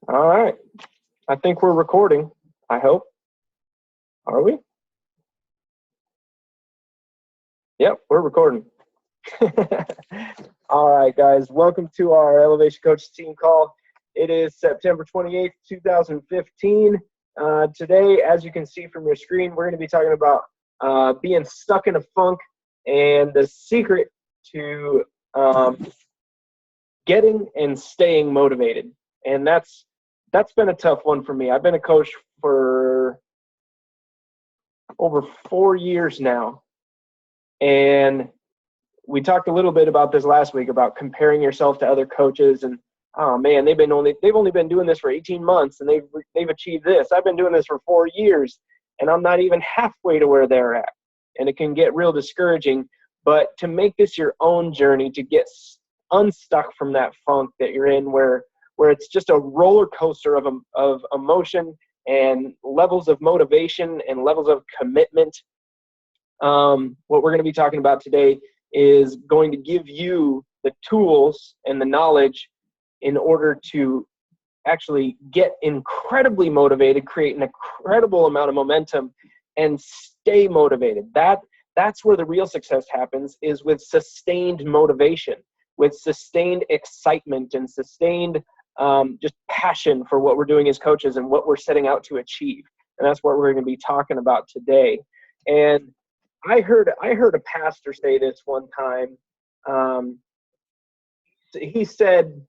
All right. I think we're recording. I hope. Are we? Yep, we're recording. All right, guys. Welcome to our Elevation Coach team call. It is September 28th, 2015. Today, as you can see from your screen, we're going to be talking about being stuck in a funk and the secret to getting and staying motivated. And that's been a tough one for me. I've been a coach for over 4 years now. And we talked a little bit about this last week about comparing yourself to other coaches, and oh man, they've only been doing this for 18 months and they've achieved this. I've been doing this for 4 years and I'm not even halfway to where they're at. And it can get real discouraging, but to make this your own journey, to get unstuck from that funk that you're in where it's just a roller coaster of emotion and levels of motivation and levels of commitment. What we're going to be talking about today is going to give you the tools and the knowledge in order to actually get incredibly motivated, create an incredible amount of momentum, and stay motivated. That's where the real success happens, is with sustained motivation, with sustained excitement and sustained just passion for what we're doing as coaches and what we're setting out to achieve. And that's what we're going to be talking about today. And I heard a pastor say this one time. He said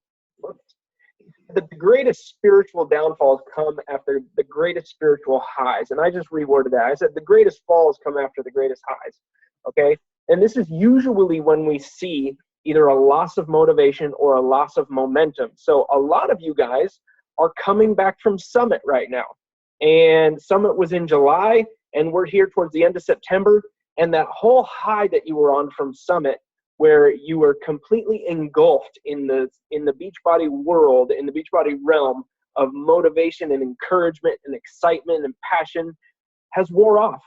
that the greatest spiritual downfalls come after the greatest spiritual highs. And I just reworded that. I said the greatest falls come after the greatest highs. Okay? And this is usually when we see either a loss of motivation or a loss of momentum. So a lot of you guys are coming back from Summit right now. And Summit was in July, and we're here towards the end of September. And that whole high that you were on from Summit, where you were completely engulfed in the Beachbody world, in the Beachbody realm of motivation and encouragement and excitement and passion, has wore off.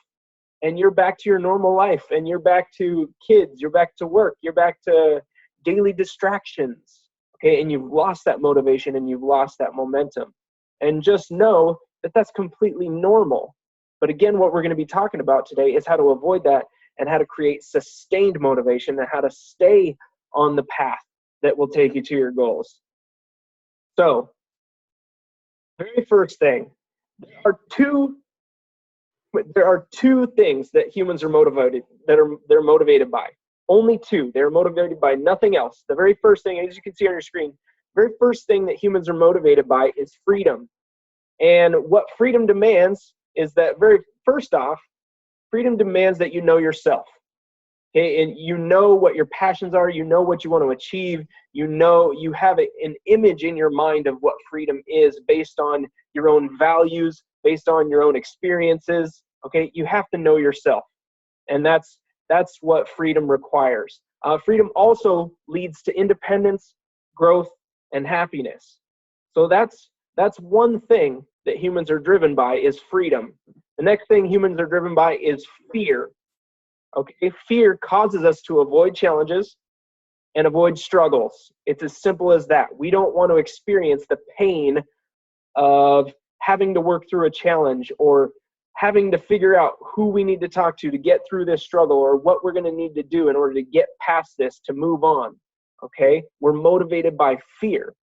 And you're back to your normal life, and you're back to kids, you're back to work, you're back to daily distractions, okay? And you've lost that motivation and you've lost that momentum. And just know that that's completely normal. But again, what we're going to be talking about today is how to avoid that and how to create sustained motivation and how to stay on the path that will take you to your goals. So, very first thing, there are two things that humans are motivated, they're motivated by. Only two. They're motivated by nothing else. The very first thing, as you can see on your screen, the very first thing that humans are motivated by is freedom. And what freedom demands is that, very first off, freedom demands that you know yourself. Okay, and you know what your passions are, you know what you want to achieve, you know you have an image in your mind of what freedom is based on your own values, based on your own experiences. Okay, you have to know yourself. And that's what freedom requires. Freedom also leads to independence, growth, and happiness. So that's one thing that humans are driven by, is freedom. The next thing humans are driven by is fear. Okay, fear causes us to avoid challenges and avoid struggles. It's as simple as that. We don't want to experience the pain of having to work through a challenge, or having to figure out who we need to talk to get through this struggle, or what we're going to need to do in order to get past this, to move on. Okay, we're motivated by fear.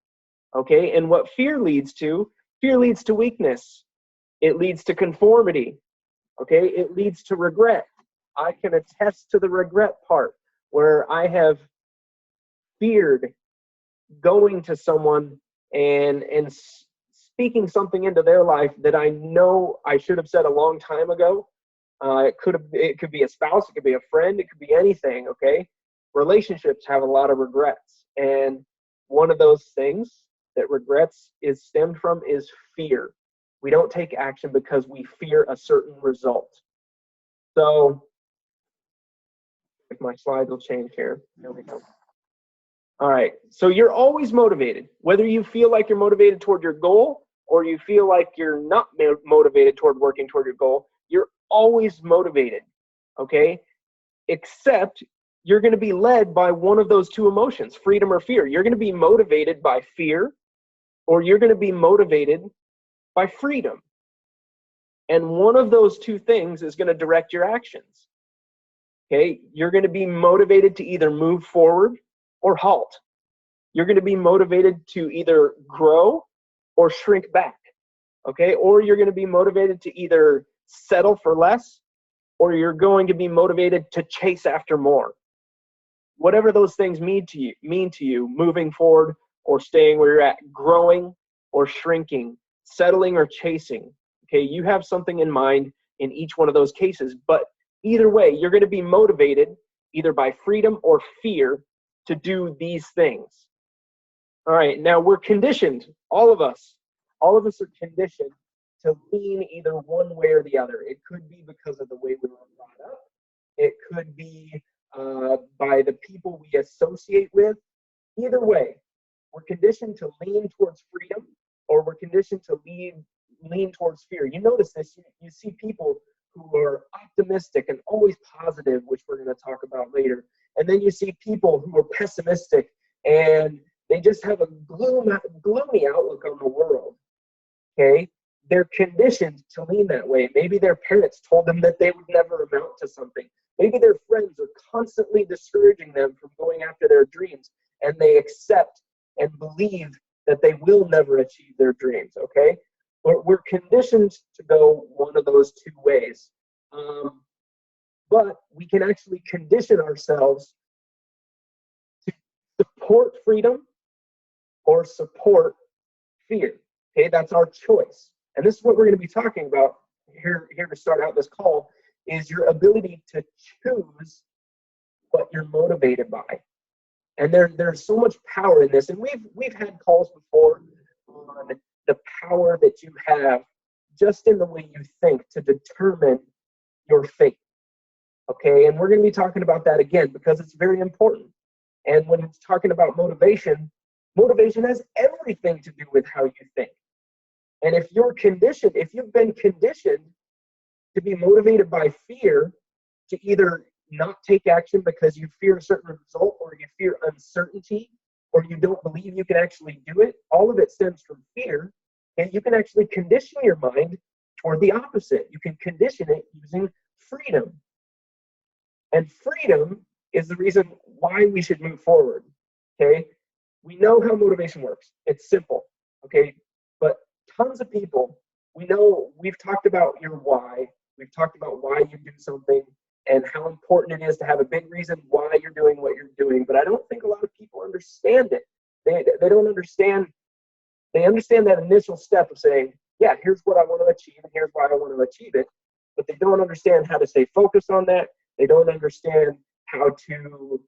Okay, and what fear leads to weakness. It leads to conformity. Okay, it leads to regret. I can attest to the regret part, where I have feared going to someone and speaking something into their life that I know I should have said a long time ago. It could be a spouse, it could be a friend, it could be anything. Okay, relationships have a lot of regrets, and one of those things that regrets is stemmed from is fear. We don't take action because we fear a certain result. So, if my slides will change here. There we go. All right, so you're always motivated. Whether you feel like you're motivated toward your goal or you feel like you're not motivated toward working toward your goal, you're always motivated, okay? Except you're going to be led by one of those two emotions, freedom or fear. You're going to be motivated by fear, or you're going to be motivated by freedom. And one of those two things is going to direct your actions. Okay, you're going to be motivated to either move forward or halt. You're going to be motivated to either grow or shrink back. Okay, or you're going to be motivated to either settle for less, or you're going to be motivated to chase after more. Whatever those things mean to you, moving forward or staying where you're at, growing or shrinking, settling or chasing. Okay, you have something in mind in each one of those cases, but either way, you're going to be motivated either by freedom or fear to do these things. All right, now we're conditioned, all of us are conditioned to lean either one way or the other. It could be because of the way we were brought up. It could be by the people we associate with. Either way, we're conditioned to lean towards freedom, or we're conditioned to lean towards fear. You notice this, you see people who are optimistic and always positive, which we're going to talk about later. And then you see people who are pessimistic and they just have a gloomy outlook on the world. Okay? They're conditioned to lean that way. Maybe their parents told them that they would never amount to something. Maybe their friends are constantly discouraging them from going after their dreams, and they accept and believe that they will never achieve their dreams, okay? We're conditioned to go one of those two ways. But we can actually condition ourselves to support freedom or support fear, okay? That's our choice. And this is what we're going to be talking about here to start out this call, is your ability to choose what you're motivated by. And there's so much power in this. And we've had calls before on the power that you have just in the way you think to determine your fate. Okay, and we're going to be talking about that again because it's very important. And when it's talking about motivation, motivation has everything to do with how you think. And if you've been conditioned to be motivated by fear, to either not take action because you fear a certain result, or you fear uncertainty, or you don't believe you can actually do it, all of it stems from fear. And you can actually condition your mind toward the opposite. You can condition it using freedom. And freedom is the reason why we should move forward. Okay? We know how motivation works. It's simple. Okay? But tons of people, we've talked about your why. We've talked about why you do something and how important it is to have a big reason why you're doing what you're doing. But I don't think a lot of people understand it. They don't understand. They understand that initial step of saying, yeah, here's what I want to achieve and here's why I want to achieve it. But they don't understand how to stay focused on that. They don't understand how to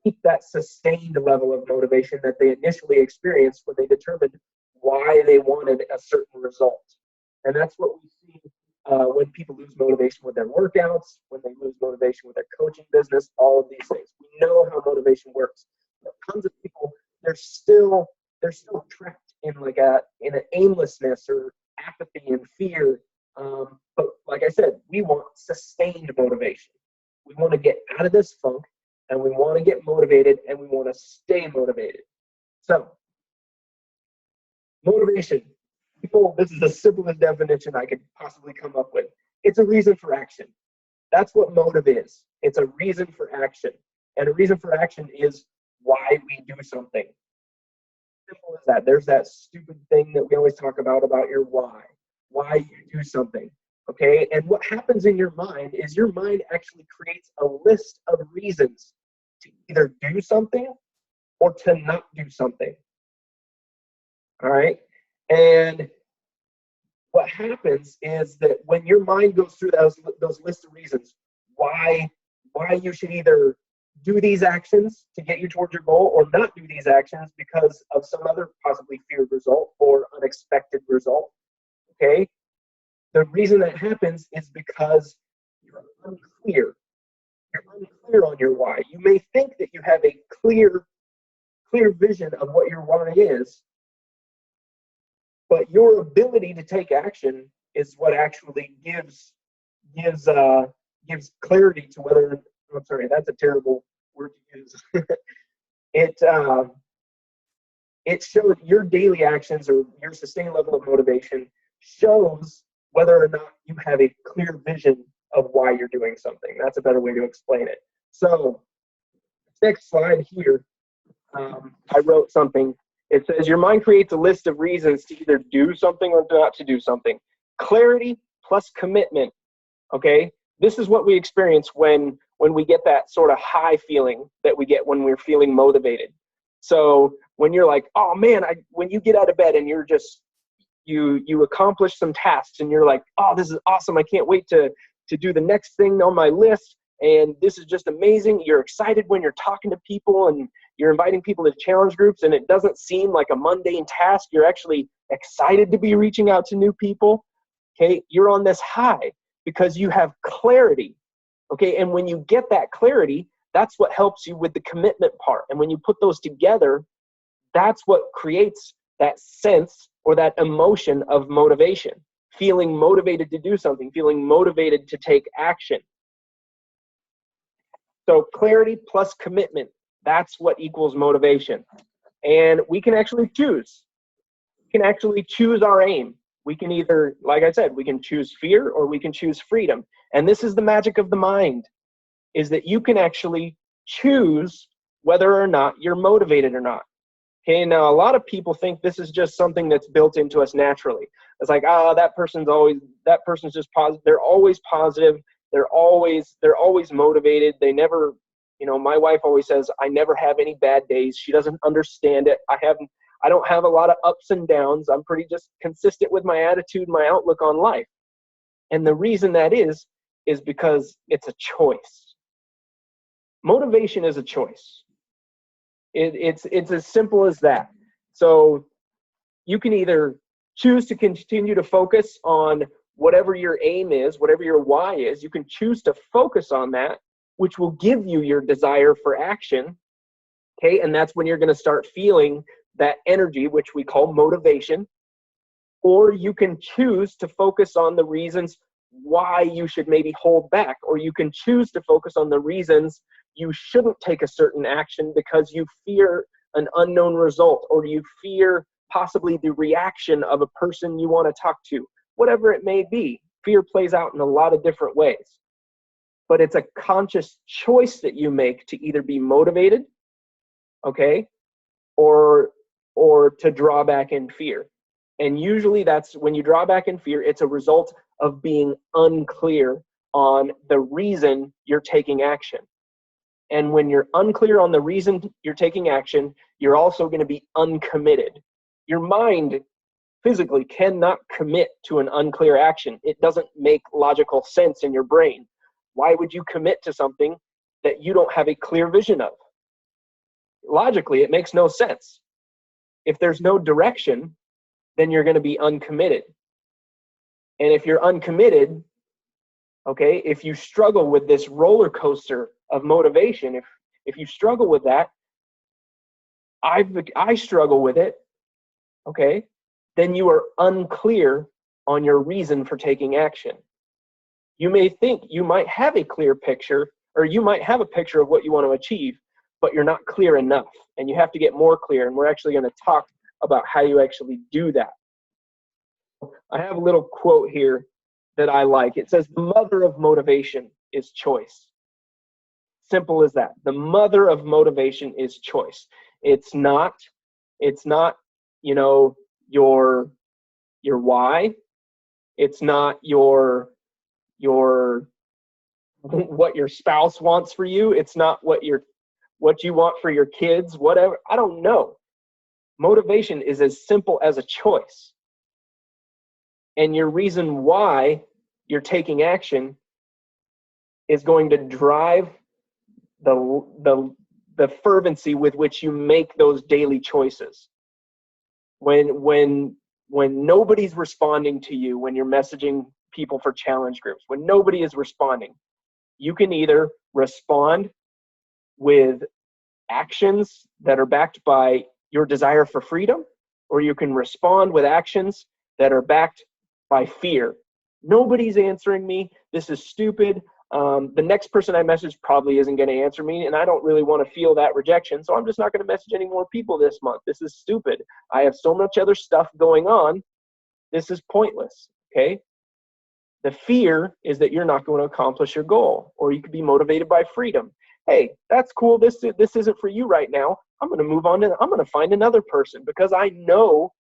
keep that sustained level of motivation that they initially experienced when they determined why they wanted a certain result. And that's what we see when people lose motivation with their workouts, when they lose motivation with their coaching business, all of these things. We know how motivation works. But tons of people, they're still trapped in an aimlessness or apathy and fear. But like I said, we want sustained motivation. We want to get out of this funk, and we want to get motivated, and we want to stay motivated. So, motivation. People, this is the simplest definition I could possibly come up with. It's a reason for action. That's what motive is. It's a reason for action. And a reason for action is why we do something. Simple as that. There's that stupid thing that we always talk about your why you do something. Okay? And what happens in your mind is your mind actually creates a list of reasons to either do something or to not do something. All right? And what happens is that when your mind goes through those lists of reasons why you should either do these actions to get you towards your goal or not do these actions because of some other possibly feared result or unexpected result, okay? The reason that happens is because you're unclear. You're unclear on your why. You may think that you have a clear vision of what your why is, but your ability to take action is what actually gives clarity to whether. I'm sorry, that's a terrible word to use. It it shows your daily actions or your sustained level of motivation shows whether or not you have a clear vision of why you're doing something. That's a better way to explain it. So next slide here, I wrote something. It says your mind creates a list of reasons to either do something or not to do something. Clarity plus commitment, okay? This is what we experience when we get that sort of high feeling that we get when we're feeling motivated. So when you're like, oh man, when you get out of bed and you're just, you accomplish some tasks and you're like, oh, this is awesome. I can't wait to do the next thing on my list. And this is just amazing. You're excited when you're talking to people and you're inviting people to challenge groups and it doesn't seem like a mundane task. You're actually excited to be reaching out to new people. Okay, you're on this high because you have clarity. Okay, and when you get that clarity, that's what helps you with the commitment part. And when you put those together, that's what creates that sense or that emotion of motivation. Feeling motivated to do something, feeling motivated to take action. So clarity plus commitment, that's what equals motivation. And we can actually choose. We can actually choose our aim. We can either, like I said, we can choose fear or we can choose freedom. And this is the magic of the mind, is that you can actually choose whether or not you're motivated or not. Okay, now a lot of people think this is just something that's built into us naturally. It's like, that person's just positive. They're always positive. They're always motivated. They never, my wife always says, I never have any bad days. She doesn't understand it. I don't have a lot of ups and downs. I'm pretty just consistent with my attitude, my outlook on life. And the reason that is because it's a choice. Motivation is a choice. It's as simple as that. So you can either choose to continue to focus on whatever your aim is, whatever your why is. You can choose to focus on that, which will give you your desire for action. Okay, and that's when you're going to start feeling that energy, which we call motivation. Or you can choose to focus on the reasons why you should maybe hold back, or you can choose to focus on the reasons you shouldn't take a certain action because you fear an unknown result, or you fear possibly the reaction of a person you want to talk to. Whatever it may be, fear plays out in a lot of different ways. But it's a conscious choice that you make to either be motivated, okay, or to draw back in fear. And usually that's when you draw back in fear, it's a result of being unclear on the reason you're taking action. And when you're unclear on the reason you're taking action, you're also going to be uncommitted. Your mind physically cannot commit to an unclear action. It doesn't make logical sense in your brain. Why would you commit to something that you don't have a clear vision of? Logically, it makes no sense. If there's no direction, then you're going to be uncommitted. And if you're uncommitted, okay, if you struggle with this roller coaster of motivation, if you struggle with that, I struggle with it, okay, then you are unclear on your reason for taking action. You may think you might have a clear picture, or you might have a picture of what you want to achieve, but you're not clear enough, and you have to get more clear, and we're actually going to talk about how you actually do that. I have a little quote here that I like. It says, the mother of motivation is choice. Simple as that. The mother of motivation is choice. It's not, your why. It's not your what your spouse wants for you. It's not what you want for your kids, whatever. I don't know. Motivation is as simple as a choice. And your reason why you're taking action is going to drive the fervency with which you make those daily choices. When nobody's responding to you, when you're messaging people for challenge groups, when nobody is responding, you can either respond with actions that are backed by your desire for freedom, or you can respond with actions that are backed by fear. Nobody's answering me. This is stupid. The next person I message probably isn't going to answer me, and I don't really want to feel that rejection, so I'm just not going to message any more people this month. This is stupid. I have so much other stuff going on. This is pointless, okay? The fear is that you're not going to accomplish your goal, or you could be motivated by freedom. Hey, that's cool. This isn't for you right now. I'm going to move on I'm going to find another person, because I know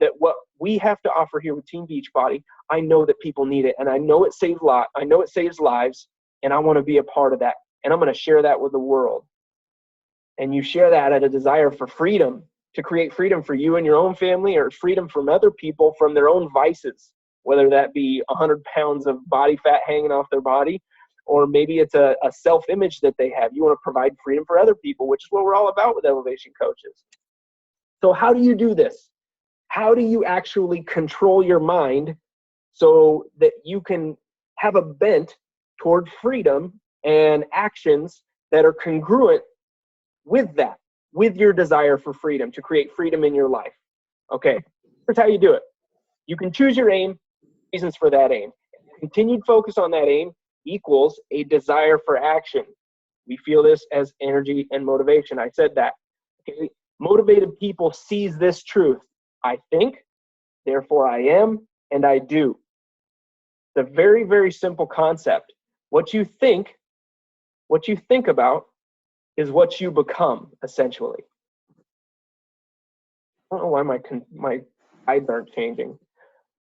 that what we have to offer here with Team Beachbody, I know that people need it, and I know it saves lives, and I want to be a part of that, and I'm going to share that with the world. And you share that at a desire for freedom, to create freedom for you and your own family, or freedom from other people from their own vices, whether that be 100 pounds of body fat hanging off their body, or maybe it's a self-image that they have. You want to provide freedom for other people, which is what we're all about with elevation coaches. So how do you do this? How do you actually control your mind so that you can have a bent toward freedom and actions that are congruent with that, with your desire for freedom, to create freedom in your life? Okay, here's how you do it. You can choose your aim, reasons for that aim. Continued focus on that aim equals a desire for action. We feel this as energy and motivation. I said that. Okay? Motivated people seize this truth. I think, therefore I am, and I do. The very, very simple concept. What you think about is what you become, essentially. I don't know why my eyes aren't changing.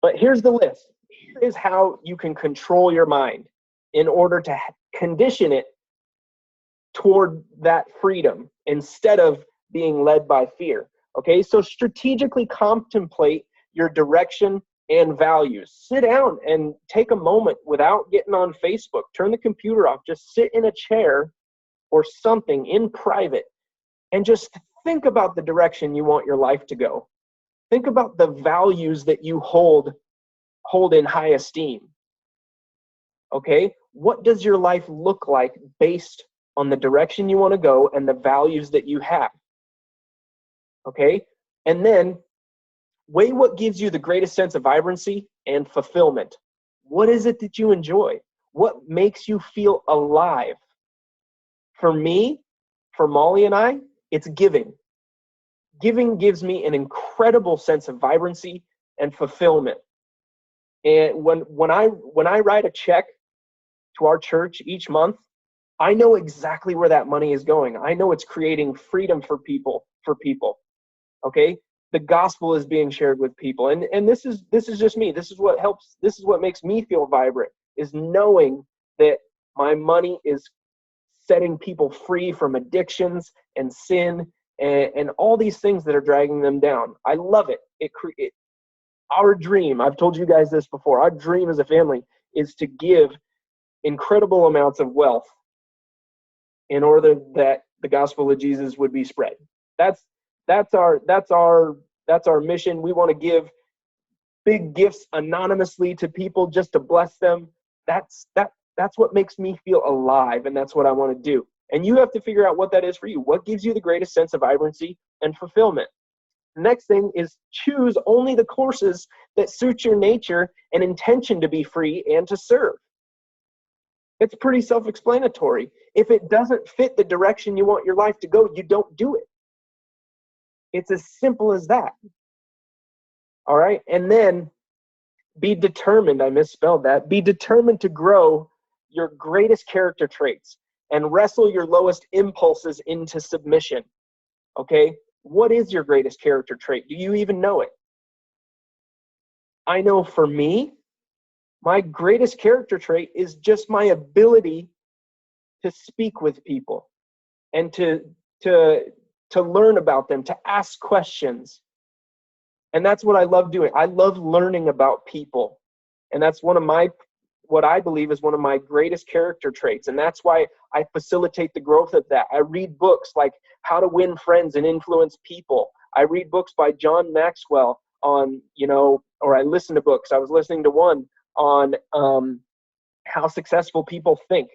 But here's the list. Here is how you can control your mind in order to condition it toward that freedom instead of being led by fear. Okay, so strategically contemplate your direction and values. Sit down and take a moment without getting on Facebook. Turn the computer off. Just sit in a chair or something in private and just think about the direction you want your life to go. Think about the values that you hold in high esteem. Okay? What does your life look like based on the direction you want to go and the values that you have? Okay? And then weigh what gives you the greatest sense of vibrancy and fulfillment. What is it that you enjoy? What makes you feel alive? For me, for Molly and I, it's giving. Giving gives me an incredible sense of vibrancy and fulfillment. And when I write a check to our church each month, I know exactly where that money is going. I know it's creating freedom for people. Okay? The gospel is being shared with people. And this is just me. This is what helps. This is what makes me feel vibrant, is knowing that my money is setting people free from addictions and sin and all these things that are dragging them down. I love it. Our dream, I've told you guys this before, our dream as a family is to give incredible amounts of wealth in order that the gospel of Jesus would be spread. That's our mission. We want to give big gifts anonymously to people just to bless them. That's what makes me feel alive, and that's what I want to do. And you have to figure out what that is for you. What gives you the greatest sense of vibrancy and fulfillment? The next thing is choose only the courses that suit your nature and intention to be free and to serve. It's pretty self-explanatory. If it doesn't fit the direction you want your life to go, you don't do it. It's as simple as that. All right? And then be determined. I misspelled that. Be determined to grow your greatest character traits and wrestle your lowest impulses into submission. Okay? What is your greatest character trait? Do you even know it? I know for me, my greatest character trait is just my ability to speak with people and to learn about them, to ask questions. And that's what I love doing. I love learning about people. And that's what I believe is one of my greatest character traits. And that's why I facilitate the growth of that. I read books like How to Win Friends and Influence People. I read books by John Maxwell on, or I listen to books. I was listening to one on how successful people think.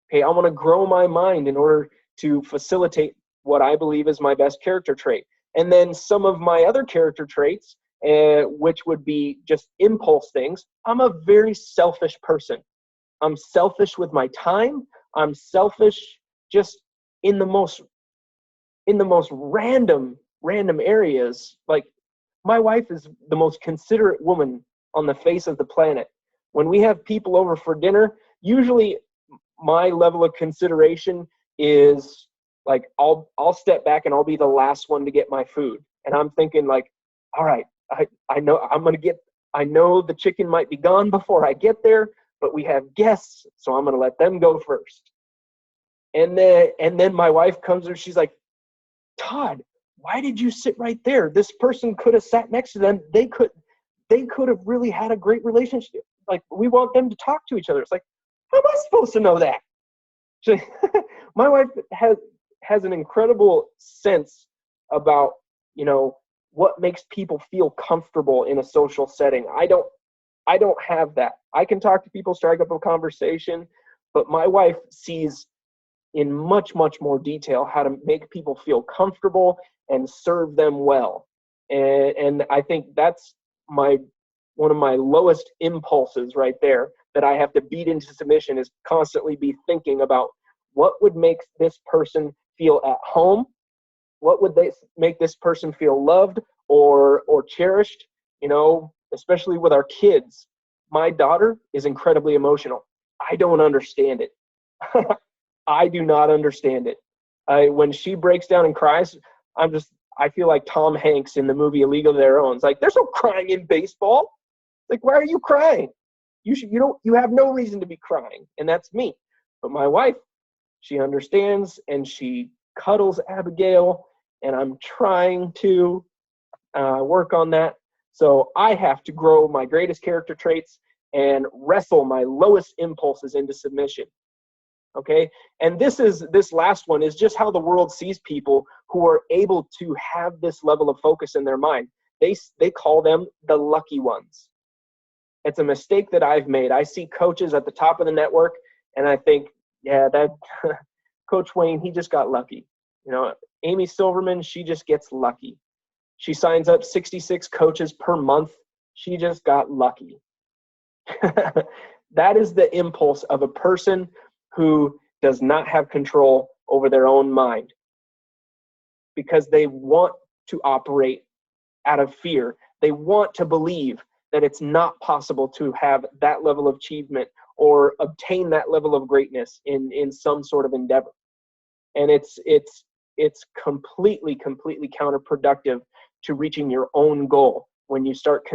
Okay, I want to grow my mind in order to facilitate what I believe is my best character trait. And then some of my other character traits, which would be just impulse things. I'm a very selfish person. I'm selfish with my time. I'm selfish just in the most random areas. Like, my wife is the most considerate woman on the face of the planet. When we have people over for dinner, usually my level of consideration is like, I'll step back and I'll be the last one to get my food. And I'm thinking like, all right, I know the chicken might be gone before I get there, but we have guests, so I'm gonna let them go first. And then my wife comes and she's like, Todd, why did you sit right there? This person could have sat next to them. They could have really had a great relationship. Like, we want them to talk to each other. It's like, how am I supposed to know that? My wife has an incredible sense about, what makes people feel comfortable in a social setting. I don't have that. I can talk to people, strike up a conversation, but my wife sees in much, much more detail how to make people feel comfortable and serve them well. And I think that's one of my lowest impulses right there that I have to beat into submission, is constantly be thinking about what would make this person feel at home, what would make this person feel loved or cherished, especially with our kids. My daughter is incredibly emotional. I don't understand it. I do not understand it. When she breaks down and cries, I feel like Tom Hanks in the movie A League of Their Own. It's like, there's no crying in baseball. Like, why are you crying? You have no reason to be crying. And that's me. But my wife, she understands and she cuddles Abigail, and I'm trying to work on that. So I have to grow my greatest character traits and wrestle my lowest impulses into submission. Okay, and this last one is just how the world sees people who are able to have this level of focus in their mind. They call them the lucky ones. It's a mistake that I've made. I see coaches at the top of the network, and I think, yeah, that Coach Wayne, he just got lucky. Amy Silverman, she just gets lucky. She signs up 66 coaches per month. She just got lucky. That is the impulse of a person who does not have control over their own mind, because they want to operate out of fear. They want to believe that it's not possible to have that level of achievement or obtain that level of greatness in some sort of endeavor. And it's completely counterproductive to reaching your own goal when you start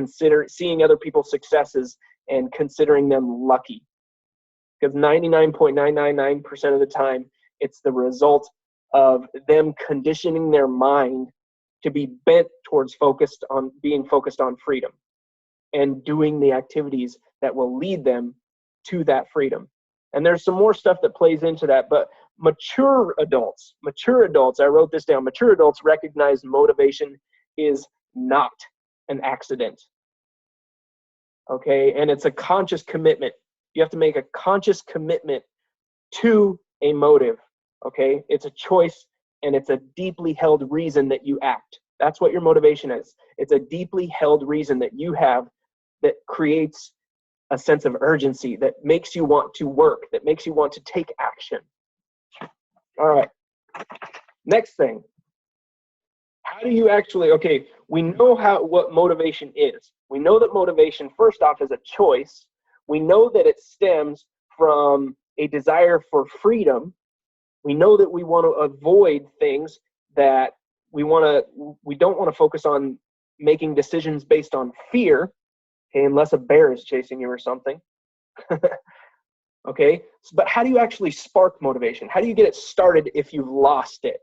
seeing other people's successes and considering them lucky. Because 99.999% of the time, it's the result of them conditioning their mind to be bent towards being focused on freedom and doing the activities that will lead them to that freedom. And there's some more stuff that plays into that, but mature adults, I wrote this down, mature adults recognize motivation is not an accident. Okay, and it's a conscious commitment. You have to make a conscious commitment to a motive, okay? It's a choice, and it's a deeply held reason that you act. That's what your motivation is. It's a deeply held reason that you have that creates a sense of urgency, that makes you want to work, that makes you want to take action. All right, next thing. How do you actually, okay, we know what motivation is. We know that motivation, first off, is a choice. We know that it stems from a desire for freedom. We know that we want to avoid things that we don't want to focus on making decisions based on fear, okay, unless a bear is chasing you or something. Okay, but how do you actually spark motivation? How do you get it started if you've lost it?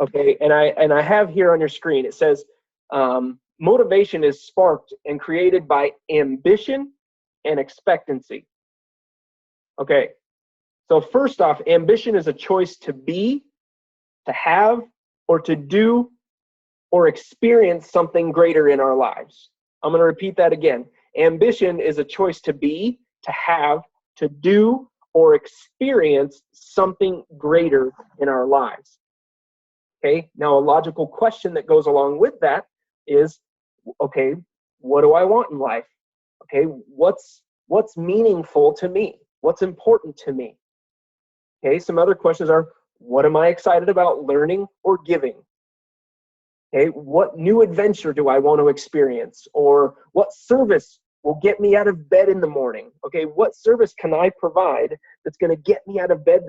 Okay, and I have here on your screen, it says motivation is sparked and created by ambition and expectancy. Okay, so first off, ambition is a choice to be, to have, or to do, or experience something greater in our lives. I'm going to repeat that again. Ambition is a choice to be, to have, to do, or experience something greater in our lives. Okay, now a logical question that goes along with that is, okay, what do I want in life? Okay, what's What's meaningful to me? What's important to me? Okay, some other questions are, what am I excited about learning or giving? Okay, what new adventure do I want to experience? Or what service will get me out of bed in the morning? Okay, what service can I provide that's going to get me out of bed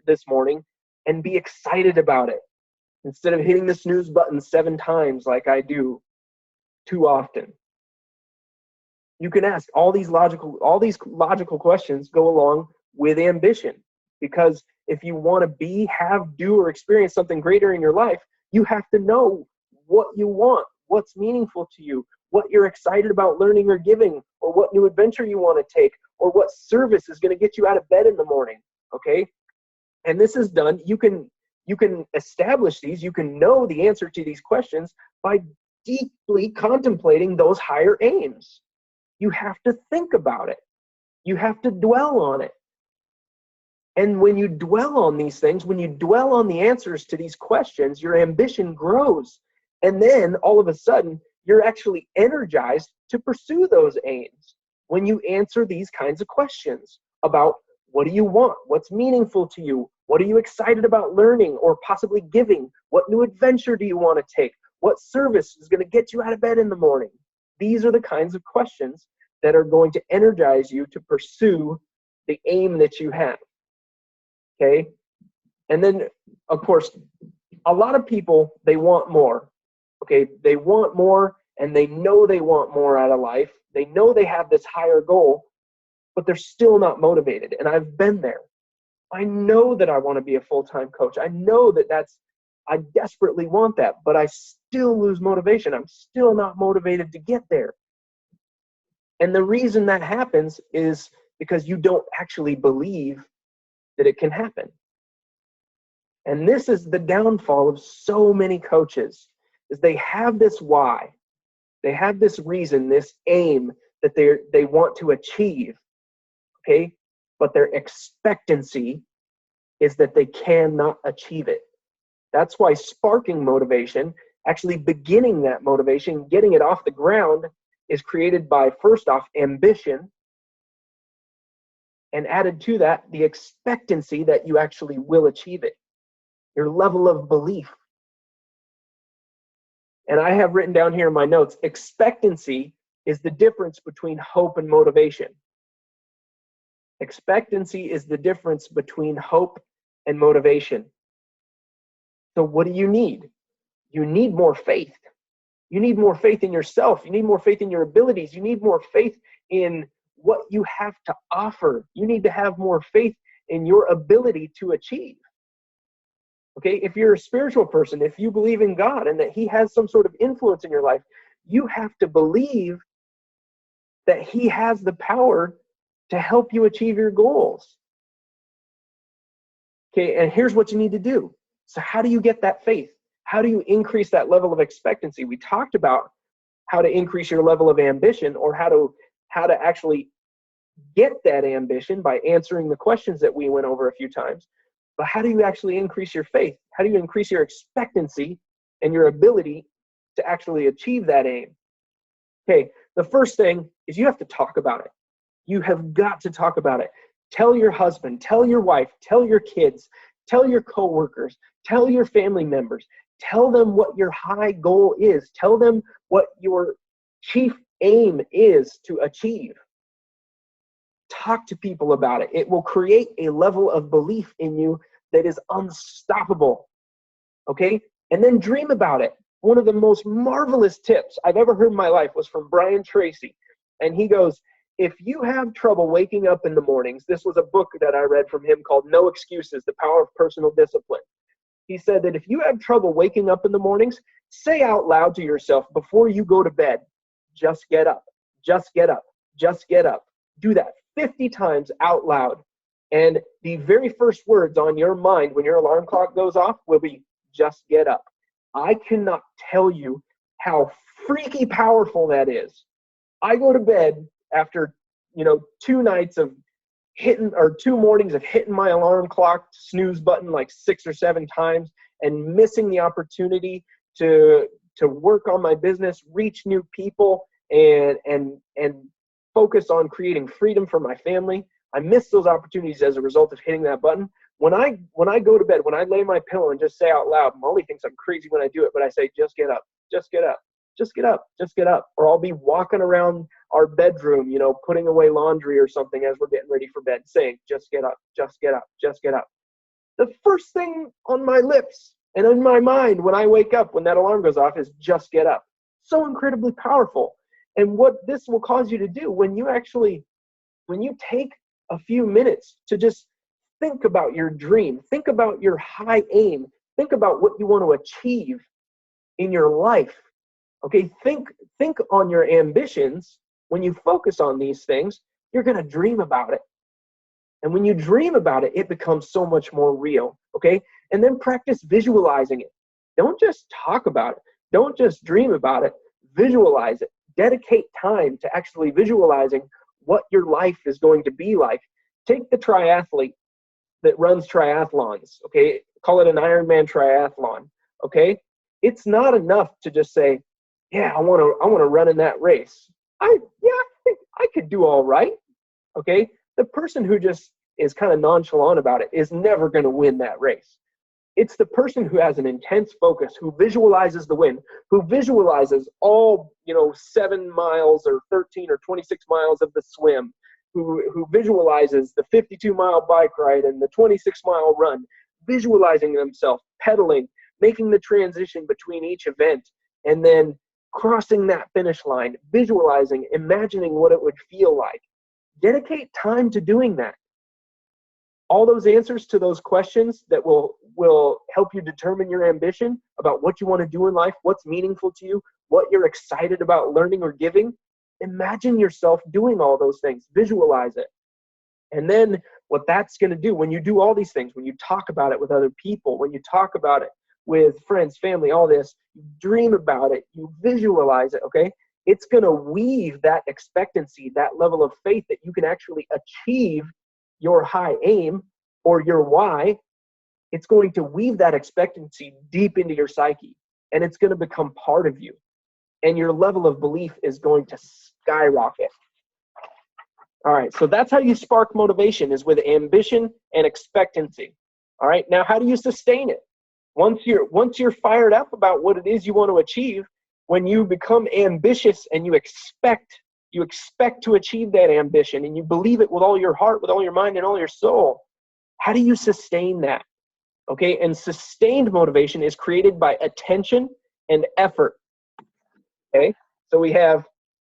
this morning and be excited about it instead of hitting the snooze button 7 times like I do too often? You can ask all these logical questions go along with ambition, because if you want to be, have, do, or experience something greater in your life, you have to know what you want, what's meaningful to you, what you're excited about learning or giving, or what new adventure you want to take, or what service is going to get you out of bed in the morning. Okay, and this is done. You can establish these. You can know the answer to these questions by deeply contemplating those higher aims. You have to think about it. You have to dwell on it. And when you dwell on these things, when you dwell on the answers to these questions, your ambition grows. And then all of a sudden, you're actually energized to pursue those aims. When you answer these kinds of questions about what do you want? What's meaningful to you? What are you excited about learning or possibly giving? What new adventure do you want to take? What service is going to get you out of bed in the morning? These are the kinds of questions that are going to energize you to pursue the aim that you have. Okay? And then, of course, a lot of people, they want more. Okay? They want more, and they know they want more out of life. They know they have this higher goal, but they're still not motivated. And I've been there. I know that I want to be a full-time coach. I know I desperately want that, but I still lose motivation. I'm still not motivated to get there. And the reason that happens is because you don't actually believe that it can happen. And this is the downfall of so many coaches, is they have this why. They have this reason, this aim that they want to achieve, okay? But their expectancy is that they cannot achieve it. That's why sparking motivation, actually beginning that motivation, getting it off the ground, is created by, first off, ambition, and added to that, the expectancy that you actually will achieve it, your level of belief. And I have written down here in my notes, expectancy is the difference between hope and motivation. Expectancy is the difference between hope and motivation. So what do you need? You need more faith. You need more faith in yourself. You need more faith in your abilities. You need more faith in what you have to offer. You need to have more faith in your ability to achieve. Okay, if you're a spiritual person, if you believe in God and that He has some sort of influence in your life, you have to believe that He has the power to help you achieve your goals. Okay, and here's what you need to do. So how do you get that faith? How do you increase that level of expectancy? We talked about how to increase your level of ambition, or how to actually get that ambition by answering the questions that we went over a few times. But how do you actually increase your faith? How do you increase your expectancy and your ability to actually achieve that aim? Okay, the first thing is you have to talk about it. You have got to talk about it. Tell your husband, tell your wife, tell your kids, tell your coworkers, tell your family members. Tell them what your high goal is. Tell them what your chief aim is to achieve. Talk to people about it. It will create a level of belief in you that is unstoppable. Okay? And then dream about it. One of the most marvelous tips I've ever heard in my life was from Brian Tracy. And he goes, if you have trouble waking up in the mornings, this was a book that I read from him called No Excuses, The Power of Personal Discipline. He said that if you have trouble waking up in the mornings, say out loud to yourself before you go to bed, just get up, just get up, just get up. Do that 50 times out loud. And the very first words on your mind when your alarm clock goes off will be, just get up. I cannot tell you how freaky powerful that is. I go to bed after, 2 nights of hitting, or 2 mornings of hitting my alarm clock snooze button like 6 or 7 times and missing the opportunity to work on my business, reach new people, and focus on creating freedom for my family. I miss those opportunities as a result of hitting that button. When I go to bed, when I lay my pillow and just say out loud, Molly thinks I'm crazy when I do it, but I say, just get up, just get up, just get up, just get up. Or I'll be walking around our bedroom, putting away laundry or something as we're getting ready for bed, saying, just get up, just get up, just get up. The first thing on my lips and in my mind when I wake up, when that alarm goes off, is just get up. So incredibly powerful. And what this will cause you to do when you take a few minutes to just think about your dream, think about your high aim, think about what you want to achieve in your life. Okay, think on your ambitions. When you focus on these things, you're going to dream about it. And when you dream about it, it becomes so much more real, okay? And then practice visualizing it. Don't just talk about it. Don't just dream about it. Visualize it. Dedicate time to actually visualizing what your life is going to be like. Take the triathlete that runs triathlons, okay? Call it an Ironman triathlon, okay? It's not enough to just say, yeah, I want to run in that race. I think I could do all right, okay? The person who just is kind of nonchalant about it is never going to win that race. It's the person who has an intense focus, who visualizes the win, who visualizes all, 7 miles or 13 or 26 miles of the swim, who visualizes the 52-mile bike ride and the 26-mile run, visualizing themselves pedaling, making the transition between each event, and then crossing that finish line, visualizing, imagining what it would feel like. Dedicate time to doing that. All those answers to those questions that will help you determine your ambition about what you want to do in life, what's meaningful to you, what you're excited about learning or giving. Imagine yourself doing all those things. Visualize it. And then what that's going to do when you do all these things, when you talk about it with other people, when you talk about it with friends, family, all this, you dream about it, you visualize it, okay? It's going to weave that expectancy, that level of faith that you can actually achieve your high aim or your why. It's going to weave that expectancy deep into your psyche, and it's going to become part of you. And your level of belief is going to skyrocket. All right, so that's how you spark motivation, is with ambition and expectancy. All right, now how do you sustain it? Once you're fired up about what it is you want to achieve, when you become ambitious and you expect to achieve that ambition and you believe it with all your heart, with all your mind, and all your soul, how do you sustain that? Okay, and sustained motivation is created by attention and effort. Okay, so we have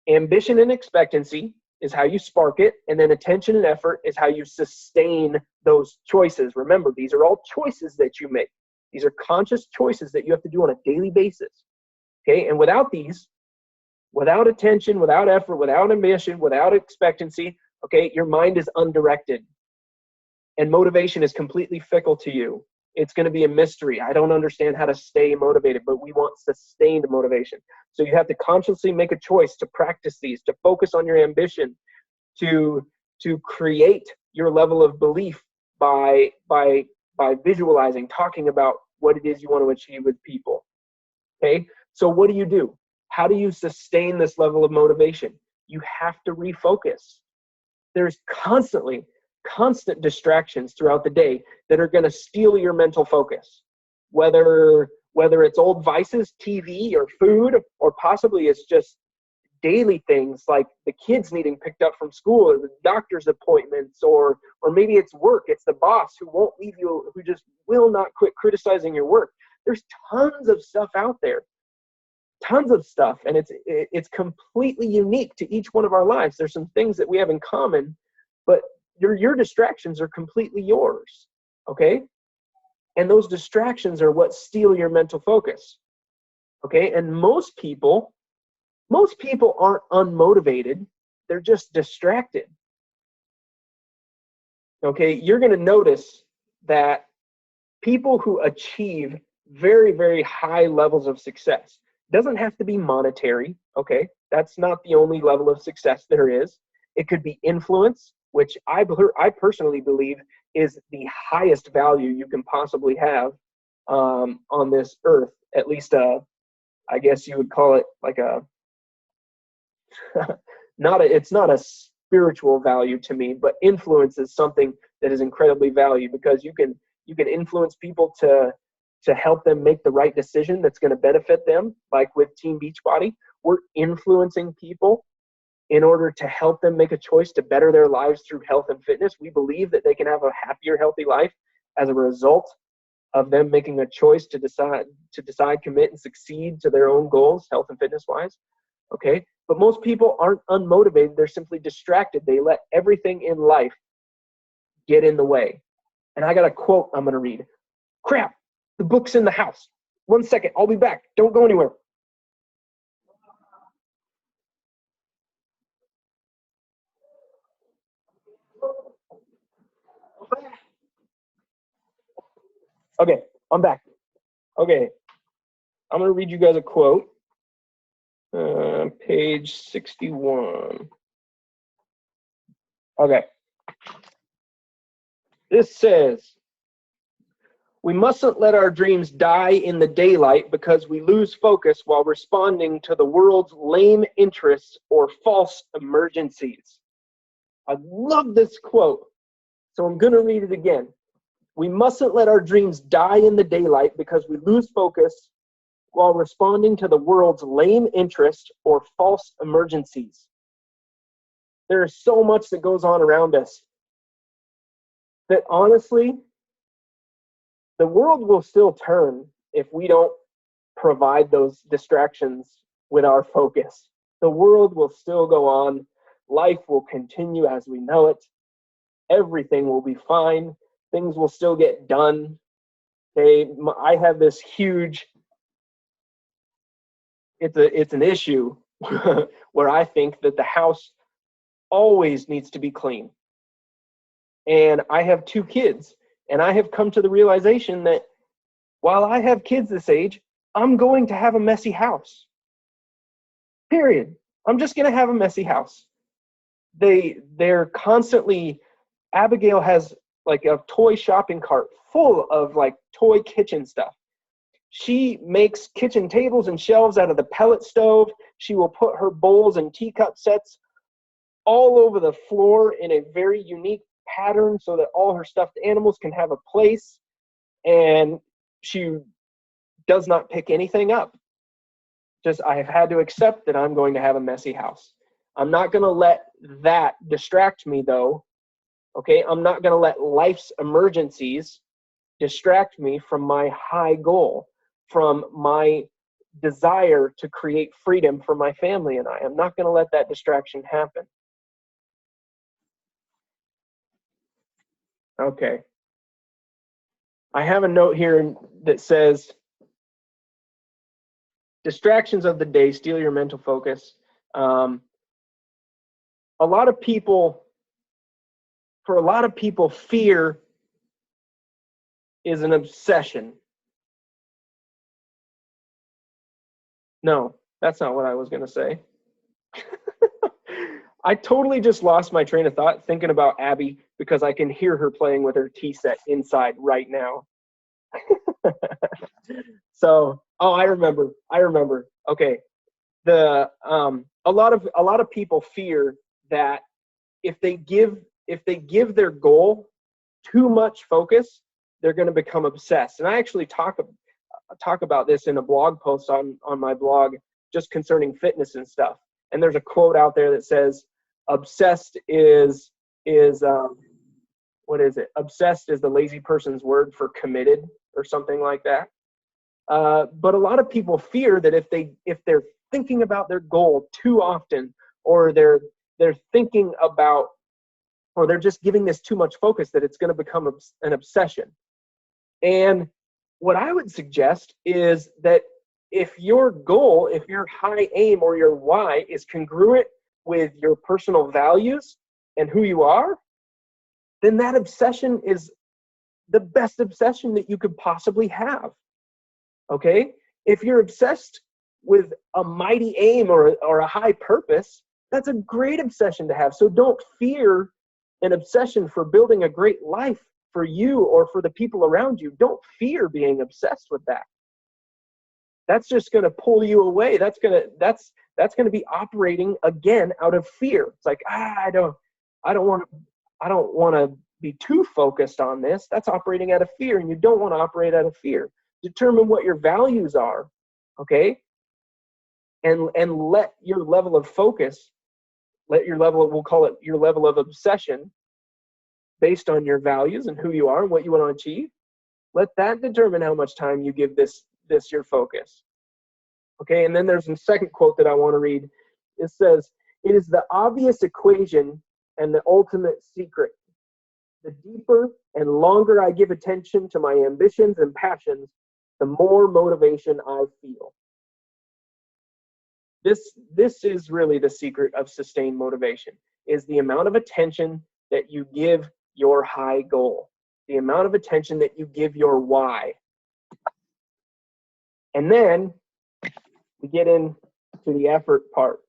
ambition and expectancy is how you spark it, and then attention and effort is how you sustain those choices. Remember, these are all choices that you make. These are conscious choices that you have to do on a daily basis. Okay, and without these, without attention, without effort, without ambition, without expectancy, okay, your mind is undirected. And motivation is completely fickle to you. It's going to be a mystery. I don't understand how to stay motivated, but we want sustained motivation. So you have to consciously make a choice to practice these, to focus on your ambition, to create your level of belief by visualizing, talking about what it is you want to achieve with people. Okay, so what do? How do you sustain this level of motivation? You have to refocus. There's constant distractions throughout the day that are going to steal your mental focus. Whether it's old vices, TV or food, or possibly it's just daily things like the kids needing picked up from school, or the doctor's appointments, or maybe it's work. It's the boss who won't leave you, who just will not quit criticizing your work. There's tons of stuff out there. Tons of stuff, and it's completely unique to each one of our lives. There's some things that we have in common, but your distractions are completely yours, okay? And those distractions are what steal your mental focus, okay? And most people aren't unmotivated. They're just distracted, okay? You're going to notice that people who achieve very, very high levels of success, doesn't have to be monetary, okay? That's not the only level of success there is. It could be influence, which I personally believe is the highest value you can possibly have on this earth. At least, I guess you would call it like it's not a spiritual value to me, but influence is something that is incredibly valued, because you can influence people to help them make the right decision that's going to benefit them. Like with Team Beachbody, we're influencing people in order to help them make a choice to better their lives through health and fitness. We believe that they can have a happier, healthy life as a result of them making a choice to decide, commit, and succeed to their own goals, health and fitness wise. Okay. But most people aren't unmotivated. They're simply distracted. They let everything in life get in the way. And I got a quote I'm going to read. Crap, the book's in the house. 1 second, I'll be back. Don't go anywhere. Okay, I'm back. Okay, I'm going to read you guys a quote. Page 61. Okay. This says, we mustn't let our dreams die in the daylight because we lose focus while responding to the world's lame interests or false emergencies. I love this quote, so I'm going to read it again. We mustn't let our dreams die in the daylight because we lose focus while responding to the world's lame interests or false emergencies. There is so much that goes on around us that honestly, the world will still turn if we don't provide those distractions with our focus. The world will still go on. Life will continue as we know it. Everything will be fine. Things will still get done. I have this huge, it's an issue where I think that the house always needs to be clean. And I have 2 kids, and I have come to the realization that while I have kids this age, I'm going to have a messy house. Period. I'm just going to have a messy house. They're constantly, Abigail has like a toy shopping cart full of like toy kitchen stuff. She makes kitchen tables and shelves out of the pellet stove. She will put her bowls and teacup sets all over the floor in a very unique pattern so that all her stuffed animals can have a place. And she does not pick anything up. Just, I have had to accept that I'm going to have a messy house. I'm not going to let that distract me though. Okay, I'm not going to let life's emergencies distract me from my high goal, from my desire to create freedom for my family and I. I'm not going to let that distraction happen. Okay. I have a note here that says, distractions of the day steal your mental focus. For a lot of people, fear is an obsession. No, that's not what I was going to say. I totally just lost my train of thought thinking about Abby because I can hear her playing with her tea set inside right now. So, I remember. Okay. A lot of people fear that if they give their goal too much focus, they're going to become obsessed. And I actually talk about this in a blog post on my blog just concerning fitness and stuff. And there's a quote out there that says, obsessed is what is it? Obsessed is the lazy person's word for committed or something like that. But a lot of people fear that if they're thinking about their goal too often, or they're thinking about, or they're just giving this too much focus, that it's going to become an obsession. And what I would suggest is that if your goal, if your high aim or your why is congruent with your personal values and who you are, then that obsession is the best obsession that you could possibly have. Okay? If you're obsessed with a mighty aim or a high purpose, that's a great obsession to have. So don't fear an obsession for building a great life for you or for the people around you. Don't fear being obsessed with that. That's just going to pull you away. That's that's going to be operating again out of fear. It's like, I don't want to be too focused on this. That's operating out of fear, and you don't want to operate out of fear. Determine what your values are, okay? And let your level of focus, we'll call it your level of obsession, based on your values and who you are and what you want to achieve. Let that determine how much time you give this your focus. Okay, and then there's a second quote that I want to read. It says, "It is the obvious equation and the ultimate secret. The deeper and longer I give attention to my ambitions and passions, the more motivation I feel." This is really the secret of sustained motivation, is the amount of attention that you give your high goal, the amount of attention that you give your why. And then we get into the effort part.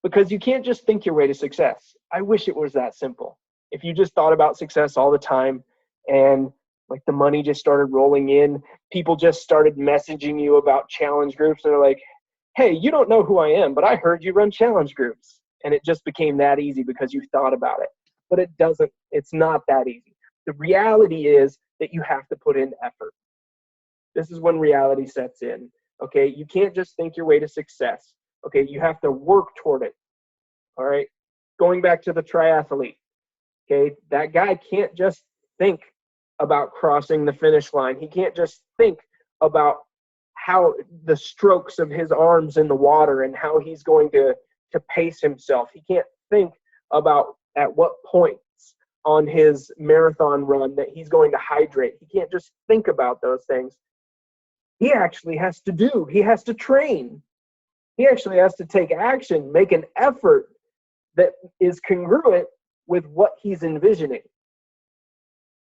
Because you can't just think your way to success. I wish it was that simple. If you just thought about success all the time and like the money just started rolling in, people just started messaging you about challenge groups, and they're like, "Hey, you don't know who I am, but I heard you run challenge groups." And it just became that easy because you thought about it. But it doesn't, it's not that easy. The reality is that you have to put in effort. This is when reality sets in. Okay, you can't just think your way to success. Okay, you have to work toward it. All right, going back to the triathlete. Okay, that guy can't just think about crossing the finish line. He can't just think about how the strokes of his arms in the water and how he's going to pace himself. He can't think about at what points on his marathon run that he's going to hydrate. He can't just think about those things. He actually has to do. He has to train. He actually has to take action, make an effort that is congruent with what he's envisioning.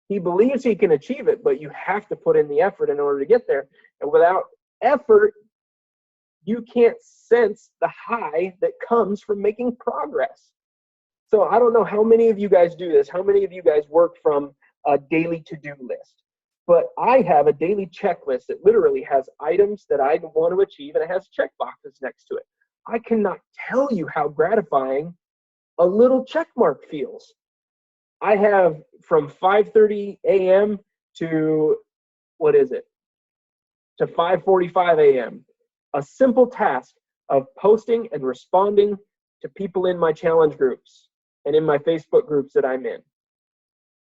He believes he can achieve it, but you have to put in the effort in order to get there. And without effort, you can't sense the high that comes from making progress. So I don't know how many of you guys do this, how many of you guys work from a daily to-do list. But I have a daily checklist that literally has items that I want to achieve, and it has check boxes next to it. I cannot tell you how gratifying a little check mark feels. I have from 5:30 a.m. to, to 5:45 a.m. a simple task of posting and responding to people in my challenge groups and in my Facebook groups that I'm in.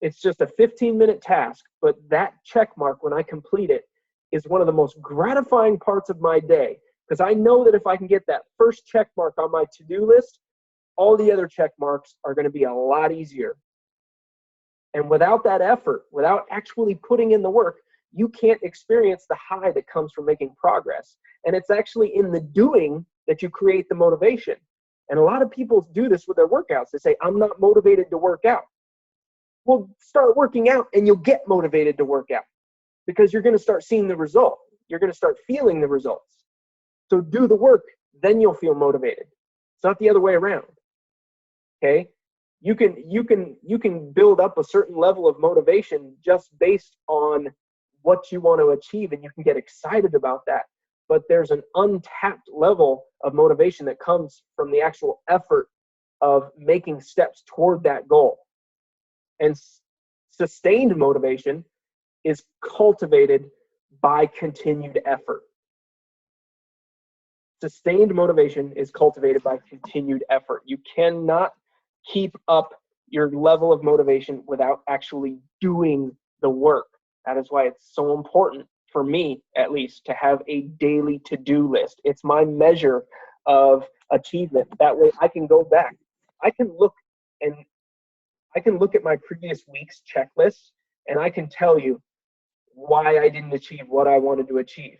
It's just a 15-minute task, but that check mark, when I complete it, is one of the most gratifying parts of my day, because I know that if I can get that first check mark on my to-do list, all the other check marks are going to be a lot easier. And without that effort, without actually putting in the work, you can't experience the high that comes from making progress. And it's actually in the doing that you create the motivation. And a lot of people do this with their workouts. They say, "I'm not motivated to work out." Well, start working out and you'll get motivated to work out, because you're going to start seeing the result. You're going to start feeling the results. So do the work, then you'll feel motivated. It's not the other way around. Okay? You can build up a certain level of motivation just based on what you want to achieve, and you can get excited about that. But there's an untapped level of motivation that comes from the actual effort of making steps toward that goal. And sustained motivation is cultivated by continued effort. Sustained motivation is cultivated by continued effort. You cannot keep up your level of motivation without actually doing the work. That is why it's so important, for me at least, to have a daily to-do list. It's my measure of achievement. That way I can go back. I can look at my previous week's checklist, and I can tell you why I didn't achieve what I wanted to achieve,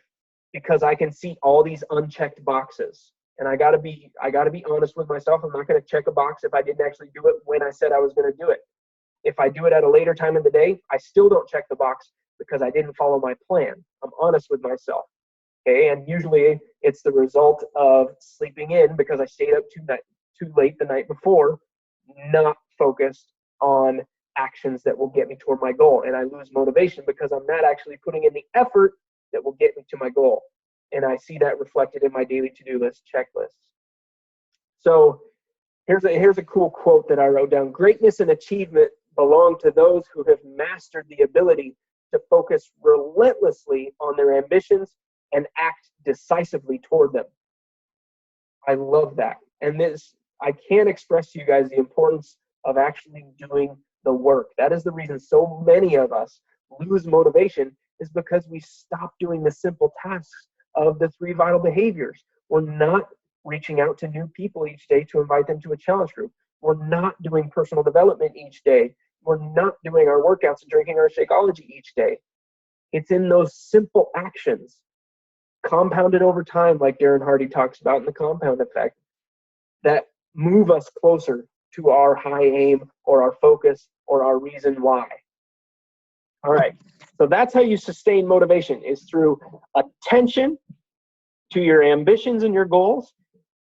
because I can see all these unchecked boxes. And I gotta be honest with myself. I'm not gonna check a box if I didn't actually do it when I said I was gonna do it. If I do it at a later time in the day, I still don't check the box because I didn't follow my plan. I'm honest with myself. Okay, and usually it's the result of sleeping in because I stayed up too late the night before, not focused on actions that will get me toward my goal. And I lose motivation because I'm not actually putting in the effort that will get me to my goal. and I see that reflected in my daily to-do list checklists. So here's a cool quote that I wrote down. Greatness and achievement belong to those who have mastered the ability to focus relentlessly on their ambitions and act decisively toward them. I love that. And I can't express to you guys the importance of actually doing the work. That is the reason so many of us lose motivation, is because we stop doing the simple tasks of the 3 vital behaviors. We're not reaching out to new people each day to invite them to a challenge group. We're not doing personal development each day. We're not doing our workouts and drinking our Shakeology each day. It's in those simple actions, compounded over time, like Darren Hardy talks about in the compound effect, that move us closer to our high aim or our focus or our reason why. All right, so that's how you sustain motivation, is through attention to your ambitions and your goals,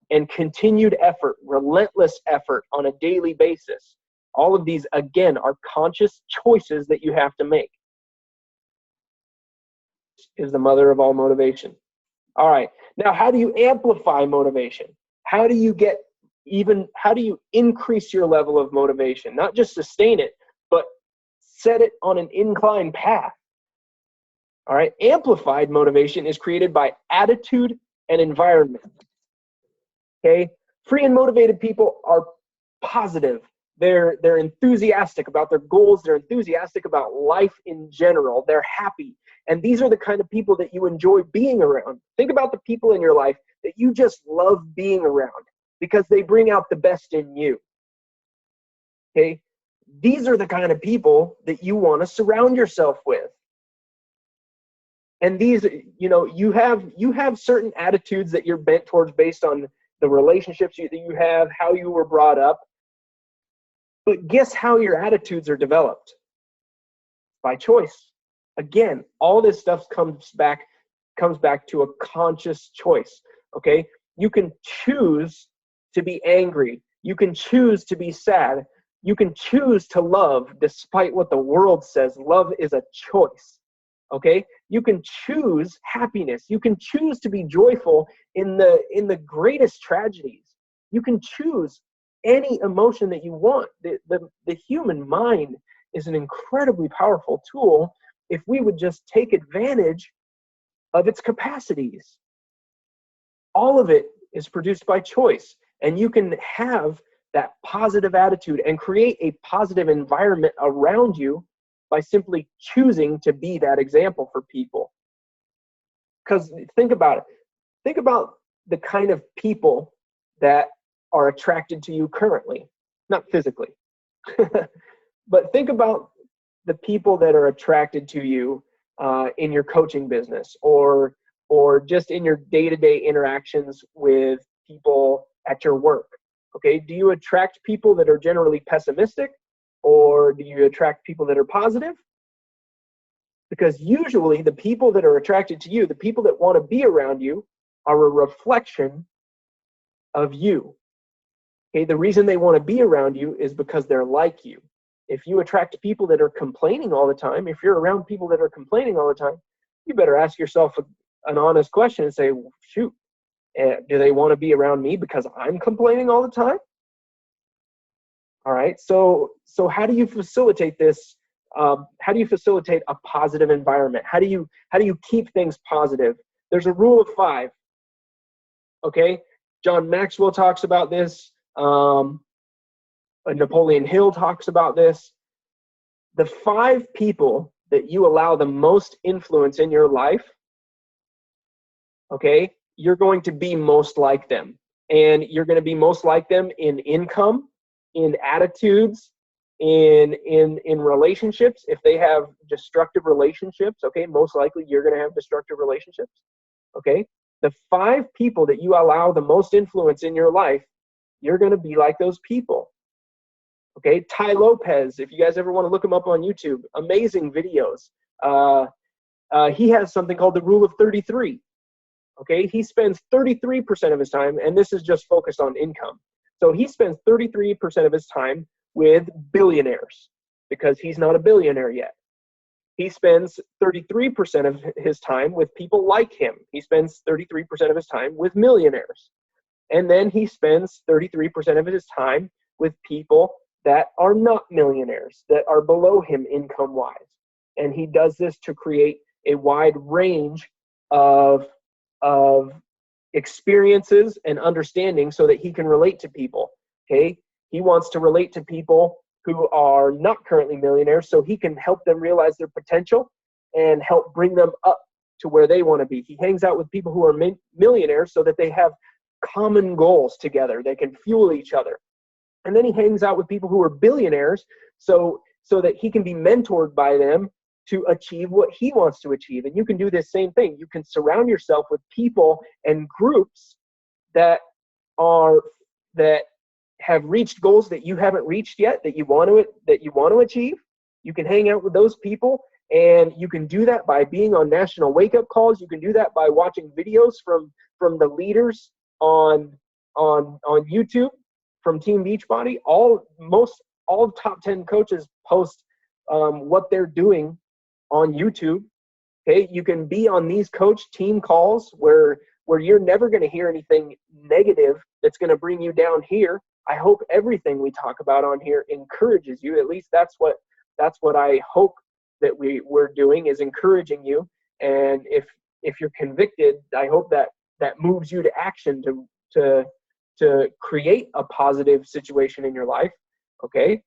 and continued effort, relentless effort on a daily basis. All of these, again, are conscious choices that you have to make. Is the mother of all motivation. All right, now how do you amplify motivation? How do you increase your level of motivation? Not just sustain it, but set it on an inclined path. All right, amplified motivation is created by attitude and environment. Okay, free and motivated people are positive. They're enthusiastic about their goals. They're enthusiastic about life in general. They're happy. And these are the kind of people that you enjoy being around. Think about the people in your life that you just love being around because they bring out the best in you. Okay, these are the kind of people that you want to surround yourself with. And these, you have certain attitudes that you're bent towards based on the relationships that you have, how you were brought up. But guess how your attitudes are developed? By choice. Again, all this stuff comes back to a conscious choice. Okay? You can choose to be angry. You can choose to be sad. You can choose to love despite what the world says. Love is a choice. Okay? You can choose happiness. You can choose to be joyful in the greatest tragedies. You can choose any emotion that you want. The human mind is an incredibly powerful tool if we would just take advantage of its capacities. All of it is produced by choice, and you can have that positive attitude and create a positive environment around you by simply choosing to be that example for people. Because think about it. Think about the kind of people that are attracted to you currently, not physically. But think about the people that are attracted to you in your coaching business or just in your day-to-day interactions with people at your work. Okay, do you attract people that are generally pessimistic, or do you attract people that are positive? Because usually the people that are attracted to you, the people that want to be around you, are a reflection of you. Okay, the reason they want to be around you is because they're like you. If you attract people that are complaining all the time, if you're around people that are complaining all the time, you better ask yourself an honest question and say, shoot, do they want to be around me because I'm complaining all the time? All right, so how do you facilitate this? How do you facilitate a positive environment? How do you keep things positive? There's a rule of 5. Okay, John Maxwell talks about this. Napoleon Hill talks about this. The 5 people that you allow the most influence in your life, okay, you're going to be most like them. And you're going to be most like them in income, in attitudes, in relationships. If they have destructive relationships, okay, most likely you're going to have destructive relationships. Okay, the 5 people that you allow the most influence in your life, you're going to be like those people. Okay, Tai Lopez, if you guys ever want to look him up on YouTube, amazing videos. He has something called the Rule of 33. Okay, he spends 33% of his time, and this is just focused on income. So he spends 33% of his time with billionaires because he's not a billionaire yet. He spends 33% of his time with people like him. He spends 33% of his time with millionaires. And then he spends 33% of his time with people that are not millionaires, that are below him income-wise. And he does this to create a wide range of experiences and understanding so that he can relate to people. Okay? He wants to relate to people who are not currently millionaires so he can help them realize their potential and help bring them up to where they want to be. He hangs out with people who are millionaires so that they have common goals together. They can fuel each other. And then he hangs out with people who are billionaires so that he can be mentored by them to achieve what he wants to achieve. And you can do this same thing. You can surround yourself with people and groups that have reached goals that you haven't reached yet, that you want to achieve. You can hang out with those people, and you can do that by being on national wake-up calls. You can do that by watching videos from the leaders on YouTube from Team Beachbody. All top 10 coaches post what they're doing on YouTube. Okay, you can be on these coach team calls where you're never going to hear anything negative that's going to bring you down here. I hope everything we talk about on here encourages you. At least that's what I hope that we're doing, is encouraging you. And if you're convicted, I hope that moves you to action to create a positive situation in your life. Okay,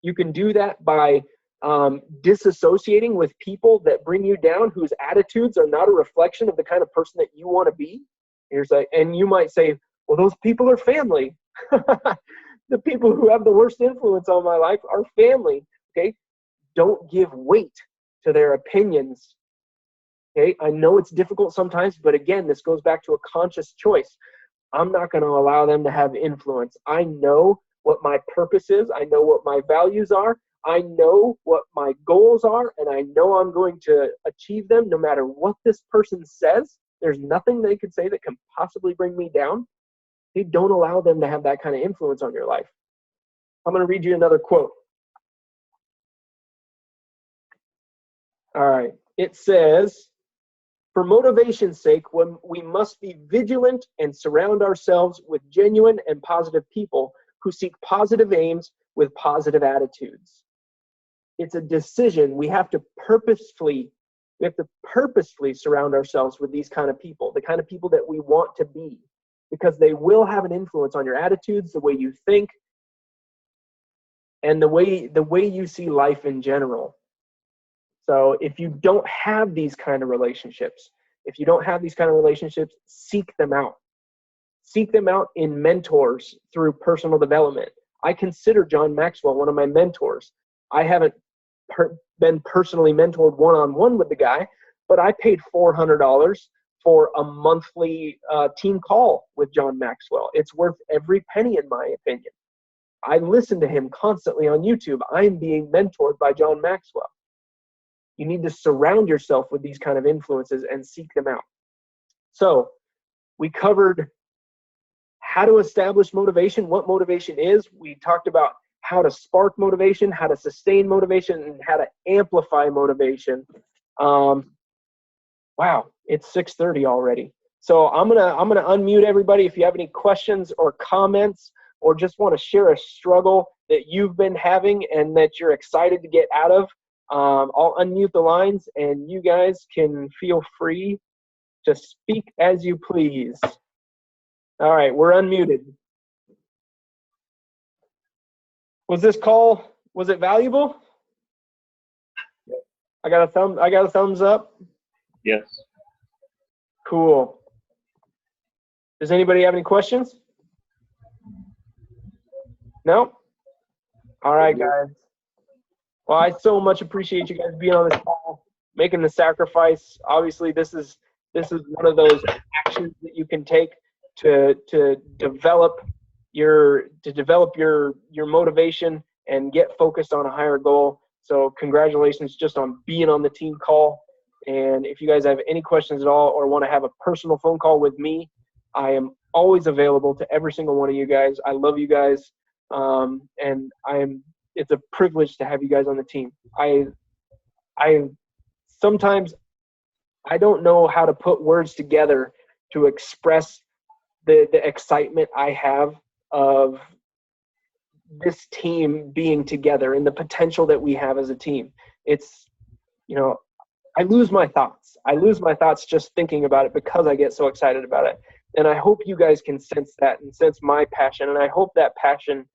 you can do that by disassociating with people that bring you down, whose attitudes are not a reflection of the kind of person that you want to be. And you might say, well, those people are family. The people who have the worst influence on my life are family. Okay, don't give weight to their opinions. Okay, I know it's difficult sometimes, but again, this goes back to a conscious choice. I'm not going to allow them to have influence. I know what my purpose is. I know what my values are. I know what my goals are, and I know I'm going to achieve them no matter what this person says. There's nothing they could say that can possibly bring me down. You don't allow them to have that kind of influence on your life. I'm going to read you another quote. All right. It says, for motivation's sake, we must be vigilant and surround ourselves with genuine and positive people who seek positive aims with positive attitudes. It's a decision. We have to purposefully surround ourselves with these kind of people, the kind of people that we want to be, because they will have an influence on your attitudes, the way you think, and the way you see life in general. So if you don't have these kind of relationships, seek them out. Seek them out in mentors through personal development. I consider John Maxwell one of my mentors. I haven't been personally mentored one-on-one with the guy, but I paid $400 for a monthly team call with John Maxwell. It's worth every penny, in my opinion. I listen to him constantly on YouTube. I'm being mentored by John Maxwell. You need to surround yourself with these kind of influences and seek them out. So we covered how to establish motivation, what motivation is. We talked about how to spark motivation, how to sustain motivation, and how to amplify motivation. Wow, it's 6:30 already. So I'm gonna unmute everybody. If you have any questions or comments, or just want to share a struggle that you've been having and that you're excited to get out of, I'll unmute the lines, and you guys can feel free to speak as you please. All right, we're unmuted. Was it valuable? I got a thumbs up. Yes. Cool. Does anybody have any questions? No? All right, guys. Well, I so much appreciate you guys being on this call, making the sacrifice. Obviously, this is one of those actions that you can take to develop your motivation and get focused on a higher goal. So congratulations just on being on the team call. And if you guys have any questions at all or want to have a personal phone call with me, I am always available to every single one of you guys. I love you guys. And it's a privilege to have you guys on the team. I Sometimes I don't know how to put words together to express the excitement I have of this team being together and the potential that we have as a team. It's, I lose my thoughts. I lose my thoughts just thinking about it because I get so excited about it. And I hope you guys can sense that and sense my passion. And I hope that passion,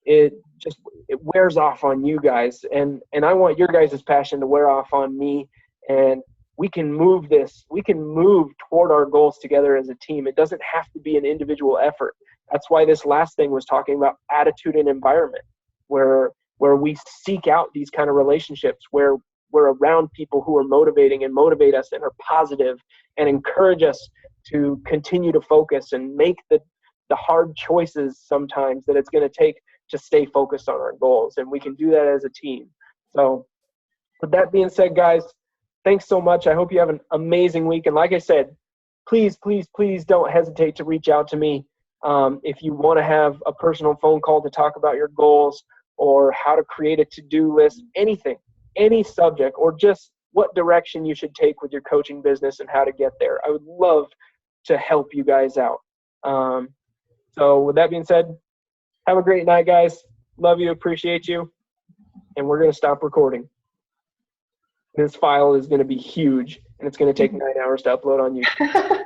it wears off on you guys. And I want your guys' passion to wear off on me. And we can move toward our goals together as a team. It doesn't have to be an individual effort. That's why this last thing was talking about attitude and environment, where we seek out these kind of relationships, where we're around people who are motivating and motivate us and are positive and encourage us to continue to focus and make the hard choices sometimes that it's going to take to stay focused on our goals. And we can do that as a team. So with that being said, guys, thanks so much. I hope you have an amazing week. And like I said, please, please, please don't hesitate to reach out to me. If you want to have a personal phone call to talk about your goals or how to create a to-do list, anything, any subject, or just what direction you should take with your coaching business and how to get there, I would love to help you guys out. So with that being said, have a great night, guys. Love you, appreciate you. And we're going to stop recording. This file is going to be huge, and it's going to take 9 hours to upload on YouTube.